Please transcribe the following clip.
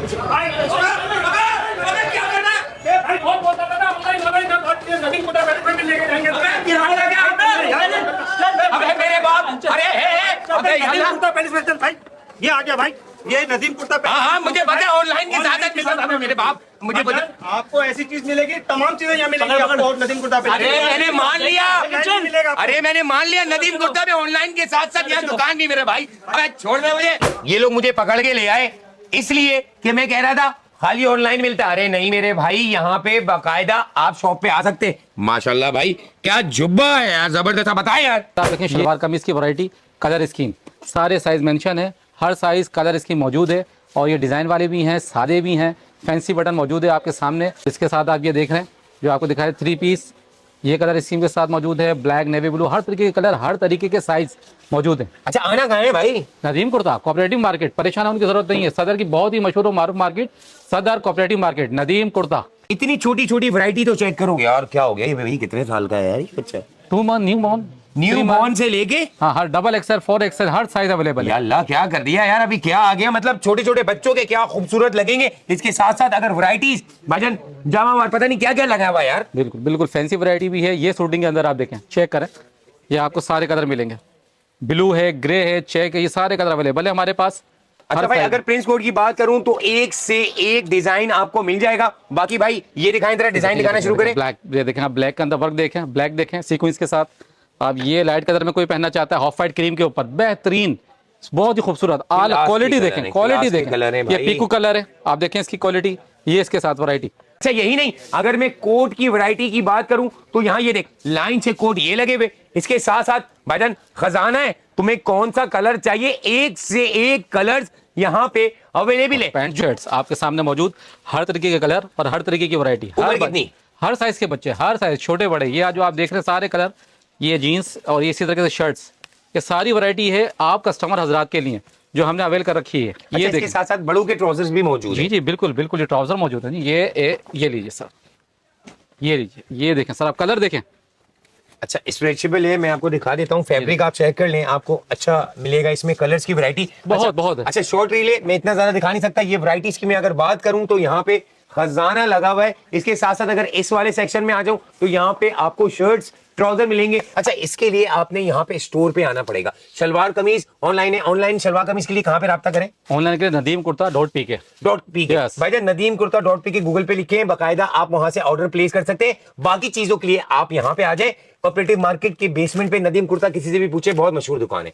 भाई क्या करना है भाई? बहुत बोलता था ऑनलाइन नदीम कुर्ता पैंट लेके जाएंगे। अबे मेरे बाप, अरे अबे नदीम कुर्ता पैंट भाई, ये आ गया भाई, ये नदीम कुर्ता पैंट। हाँ मुझे पता है ऑनलाइन की ज्यादा मिलता था मेरे बाप, मुझे पता। आपको ऐसी चीज मिलेगी, तमाम चीजें यहाँ मिलेंगी आपको नदीम कुर्ता पैंट। अरे मैंने मान लिया, मिलेगा। अरे मैंने मान लिया नदीम कुर्ता में ऑनलाइन के साथ साथ यहाँ दुकान भी मेरे भाई। अबे छोड़ दे मुझे। ये लोग मुझे पकड़ के ले आए इसलिए कि मैं कह रहा था खाली ऑनलाइन मिलता। अरे नहीं मेरे भाई, यहाँ पे बाकायदा आप शॉप पे आ सकते। माशाल्लाह भाई क्या जुब्बा है यार, जबरदस्त। बताए यार। आप देखें शलवार कमीज की वैरायटी, कलर स्कीम, सारे साइज मेंशन है, हर साइज कलर स्कीम मौजूद है। और ये डिज़ाइन वाले भी हैं, सादे भी हैं, फैंसी बटन मौजूद है आपके सामने। इसके साथ आप ये देख रहे हैं जो आपको दिखा रहे 3 पीस, ये कलर स्कीम के साथ मौजूद है। ब्लैक, नेवी ब्लू, हर तरीके के कलर, हर तरीके के साइज मौजूद है। अच्छा आना कहाँ है भाई? नदीम कुर्ता कोऑपरेटिव मार्केट, परेशान होने की जरूरत नहीं है। सदर की बहुत ही मशहूर और मारूफ मार्केट, सदर कोऑपरेटिव मार्केट, नदीम कुर्ता। इतनी छोटी छोटी वैरायटी तो चेक करो यार, क्या हो गया ये भाई? कितने साल का है यार ये बच्चा? 2 मंथ न्यू बॉर्न से लेके हाँ, हर डबल एक्सएल, 4 एक्सएल, हर साइज अवेलेबल है। अल्लाह क्या कर दिया यार, अभी क्या आ गया? मतलब छोटे छोटे बच्चों के क्या खूबसूरत लगेंगे। इसके साथ साथ अगर वैरायटीज भजन जामा और पता नहीं क्या क्या लगा हुआ यार। बिल्कुल बिल्कुल फैंसी वैरायटी भी है। ये शूटिंग के अंदर आप देखें, चेक करें, ये आपको सारे कलर मिलेंगे। ब्लू है, ग्रे है, चेक है, ये सारे कलर अवेलेबल है हमारे पास। अच्छा भाई अगर प्रिंस कोड की बात करूं तो एक से एक डिजाइन आपको मिल जाएगा। बाकी भाई ये दिखाएं, तरह डिजाइन दिखाना शुरू करें। ब्लैक, ये देखें आप, ब्लैक के अंदर वर्क देखें, ब्लैक देखें सीक्वेंस के साथ। आप ये लाइट कलर में कोई पहनना चाहता है, ऑफ वाइट क्रीम के ऊपर, बेहतरीन, बहुत ही खूबसूरत। आल क्वालिटी देखें, क्वालिटी देखें, ये पीकू कलर है, आप देखें इसकी क्वालिटी, ये इसके साथ वैरायटी। अच्छा यही नहीं, अगर मैं कोट की वैरायटी की बात करूं तो यहाँ ये देख लाइन से कोट ये लगे हुए। इसके साथ साथ भजन खजाना है, तुम्हें कौन सा कलर चाहिए, एक से एक कलर्स यहाँ पे अवेलेबल है। पैंट शर्ट्स आपके सामने मौजूद, हर तरीके के कलर और हर तरीके की वैरायटी। हर साइज के बच्चे, हर साइज, छोटे बड़े, ये जो आप देख रहे हैं सारे कलर, ये जीन्स और ये इसी तरीके से शर्ट्स, ये सारी वैरायटी है आप कस्टमर हजरात के लिए जो हमने अवेल कर रखी है। अच्छा, ये इसके साथ साथ बड़ों के ट्राउजर्स भी मौजूद जी जी बिल्कुल बिल्कुल, ये ट्राउजर मौजूद है जी। ये लीजिए सर, ये लीजिए, ये देखें सर, आप कलर देखें। अच्छा स्ट्रेचेबल है, मैं आपको दिखा देता हूँ। फैब्रिक आप चेक कर लें, आपको अच्छा मिलेगा इसमें। कलर्स की वैरायटी बहुत है। अच्छा शॉर्ट रील है, मैं इतना ज्यादा दिखा नहीं सकता। ये वैरायटीज की मैं अगर बात करूं तो यहाँ पे खजाना लगा हुआ है। इसके साथ साथ अगर इस वाले सेक्शन में आ जाऊं तो यहाँ पे आपको शर्ट्स, ट्राउजर मिलेंगे। अच्छा इसके लिए आपने यहाँ पे स्टोर पे आना पड़ेगा। शलवार कमीज ऑनलाइन है, ऑनलाइन शलवार कमीज के लिए कहाँ पे राब्ता करें? ऑनलाइन के लिए नदीम कुर्ता .pk भाई जान नदीम कुर्ता .pk गूगल पे लिखें, बाकायदा आप वहां से ऑर्डर प्लेस कर सकते हैं। बाकी चीजों के लिए आप यहाँ पे आ जाए। कोऑपरेटिव मार्केट के बेसमेंट पे नदीम कुर्ता, किसी से भी पूछे, बहुत मशहूर दुकान है।